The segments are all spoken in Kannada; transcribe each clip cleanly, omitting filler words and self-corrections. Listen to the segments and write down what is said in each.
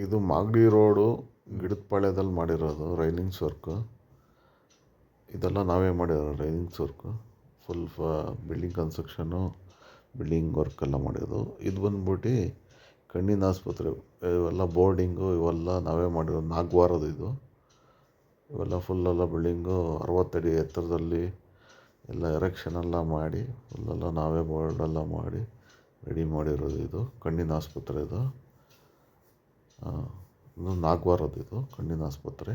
ಇದು ಮಾಗಡಿ ರೋಡು ಗಿಡದಪಾಳ್ಯದಲ್ಲಿ ಮಾಡಿರೋದು ರೈಲಿಂಗ್ಸ್ ವರ್ಕು. ಇದೆಲ್ಲ ನಾವೇ ಮಾಡಿರೋದು ರೈಲಿಂಗ್ಸ್ ವರ್ಕು. ಫುಲ್ ಬಿಲ್ಡಿಂಗ್ ಕನ್ಸ್ಟ್ರಕ್ಷನ್ನು, ಬಿಲ್ಡಿಂಗ್ ವರ್ಕೆಲ್ಲ ಮಾಡಿರೋದು. ಇದು ಬಂದ್ಬಿಟ್ಟು ಕಣ್ಣಿನ ಆಸ್ಪತ್ರೆ. ಇವೆಲ್ಲ ಬೋರ್ಡಿಂಗು ಇವೆಲ್ಲ ನಾವೇ ಮಾಡಿರೋದು. ನಾಗವಾರದ್ದು ಇದು. ಇವೆಲ್ಲ ಫುಲ್ಲೆಲ್ಲ ಬಿಲ್ಡಿಂಗು 60 ಅಡಿ ಎತ್ತರದಲ್ಲಿ ಎಲ್ಲ ಎರೆಕ್ಷನೆಲ್ಲ ಮಾಡಿ ಫುಲ್ಲೆಲ್ಲ ನಾವೇ ಬೋರ್ಡೆಲ್ಲ ಮಾಡಿ ರೆಡಿ ಮಾಡಿರೋದು. ಇದು ಕಣ್ಣಿನ ಆಸ್ಪತ್ರೆ. ಇದು ನಾಗವಾರದ್ದು ಇದು ಕಣ್ಣಿನ ಆಸ್ಪತ್ರೆ.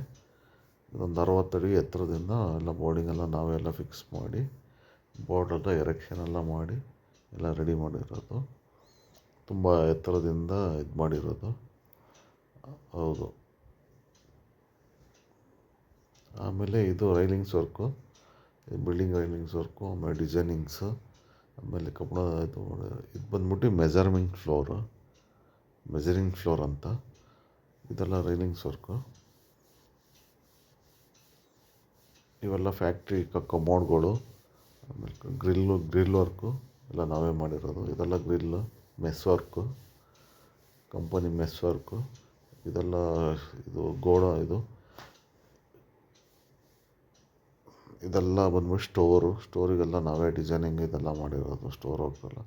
ಇದೊಂದು 60 ಅಡಿ ಎತ್ತರದಿಂದ ಎಲ್ಲ ಬೋರ್ಡಿಂಗೆಲ್ಲ ನಾವೆಲ್ಲ ಫಿಕ್ಸ್ ಮಾಡಿ ಬೋರ್ಡೆಲ್ಲ ಎರೆಕ್ಷನೆಲ್ಲ ಮಾಡಿ ಎಲ್ಲ ರೆಡಿ ಮಾಡಿರೋದು. ತುಂಬ ಎತ್ತರದಿಂದ ಇದು ಮಾಡಿರೋದು. ಹೌದು. ಆಮೇಲೆ ಇದು railings work, building railings work, ಆಮೇಲೆ ಡಿಸೈನಿಂಗ್ಸು, ಆಮೇಲೆ ಕಬ್ಬಣ ಇದು ಬಂದ್ಬಿಟ್ಟು ಮೆಜರಿಂಗ್ ಫ್ಲೋರ್ ಅಂತ. ಇದೆಲ್ಲ ರೈಲಿಂಗ್ಸ್ ವರ್ಕು. ಇವೆಲ್ಲ ಫ್ಯಾಕ್ಟ್ರಿ ಕಮೋಡ್ಗಳು, ಆಮೇಲೆ ಗ್ರಿಲ್ ವರ್ಕು ಎಲ್ಲ ನಾವೇ ಮಾಡಿರೋದು. ಇದೆಲ್ಲ grill, mesh work, company mesh work. ಇದೆಲ್ಲ ಇದೆಲ್ಲ ಬಂದ್ಬಿಟ್ಟು ಸ್ಟೋರಿಗೆಲ್ಲ ನಾವೇ ಡಿಸೈನಿಂಗ್ ಇದೆಲ್ಲ ಮಾಡಿರೋದು. ಸ್ಟೋರ್ ವರ್ಕೆಲ್ಲ.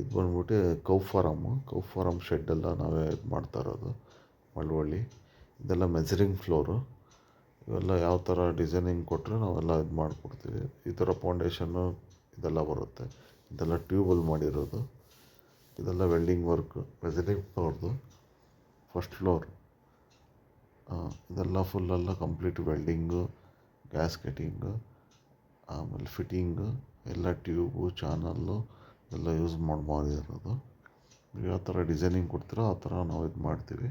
ಇದು ಬಂದ್ಬಿಟ್ಟು ಕೌ ಫಾರಮ್ ಶೆಡ್ಡೆಲ್ಲ ನಾವೇ ಇದು ಮಾಡ್ತಾ ಇರೋದು ಮಳವಳ್ಳಿ. ಇದೆಲ್ಲ ಮೆಜರಿಂಗ್ ಫ್ಲೋರು. ಇವೆಲ್ಲ ಯಾವ ಥರ ಡಿಸೈನಿಂಗ್ ಕೊಟ್ಟರೆ ನಾವೆಲ್ಲ ಇದು ಮಾಡಿಕೊಡ್ತೀವಿ. ಈ ಥರ ಫೌಂಡೇಶನ್ನು ಇದೆಲ್ಲ ಬರುತ್ತೆ. ಇದೆಲ್ಲ ಟ್ಯೂಬಲ್ಲಿ ಮಾಡಿರೋದು. ಇದೆಲ್ಲ ವೆಲ್ಡಿಂಗ್ ವರ್ಕು, ಮೆಜರಿಂಗ್ ಫ್ಲೋರ್ದು ಫಸ್ಟ್ ಫ್ಲೋರ್. ಇದೆಲ್ಲ ಫುಲ್ಲೆಲ್ಲ ಕಂಪ್ಲೀಟ್ ವೆಲ್ಡಿಂಗು, ಗ್ಯಾಸ್ಕೆಟಿಂಗು, ಆಮೇಲೆ ಫಿಟ್ಟಿಂಗು ಎಲ್ಲ ಟ್ಯೂಬು, ಚಾನಲ್ಲು ಎಲ್ಲ ಯೂಸ್ ಮಾಡಿರೋದು. ನೀವು ಯಾವ ಥರ ಡಿಸೈನಿಂಗ್ ಕೊಡ್ತೀರೋ ಆ ಥರ ನಾವು ಇದು ಮಾಡ್ತೀವಿ.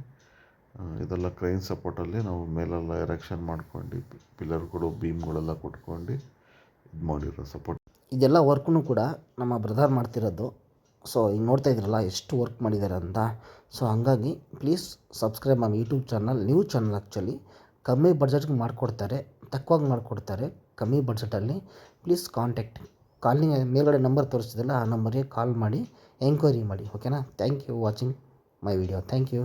ಇದೆಲ್ಲ ಕ್ರೈನ್ ಸಪೋರ್ಟಲ್ಲಿ ನಾವು ಮೇಲೆಲ್ಲ ಎರೆಕ್ಷನ್ ಮಾಡ್ಕೊಂಡು ಪಿಲ್ಲರ್ಗಳು, ಬೀಮ್ಗಳೆಲ್ಲ ಕೊಟ್ಕೊಂಡು ಇದು ಮಾಡಿರೋ ಸಪೋರ್ಟ್. ಇದೆಲ್ಲ ವರ್ಕ್ನು ಕೂಡ ನಮ್ಮ ಬ್ರದರ್ ಮಾಡ್ತಿರೋದು. ಸೊ ಈಗ ನೋಡ್ತಾ ಇದ್ರಲ್ಲ ಎಷ್ಟು ವರ್ಕ್ ಮಾಡಿದ್ದಾರೆ ಅಂತ. ಸೊ ಹಾಗಾಗಿ ಪ್ಲೀಸ್ ಸಬ್ಸ್ಕ್ರೈಬ್ ನಮ್ಮ YouTube channel. New channel actually ಕಮ್ಮಿ ಬಡ್ಜೆಟ್ಗೆ ಮಾಡಿಕೊಡ್ತಾರೆ, ತಕ್ಕವಾಗಿ ಮಾಡಿಕೊಡ್ತಾರೆ ಕಮ್ಮಿ ಬಡ್ಜೆಟಲ್ಲಿ. ಪ್ಲೀಸ್ ಕಾಲಿಂಗ್ ಮೇಲ್ಗಡೆ ನಂಬರ್ ತೋರಿಸ್ತಿದ್ದಲ್ಲ ಆ ನಂಬರ್ಗೆ ಕಾಲ್ ಮಾಡಿ ಎಂಕ್ವೈರಿ ಮಾಡಿ. ಓಕೆನಾ? Thank you watching my video. Thank you.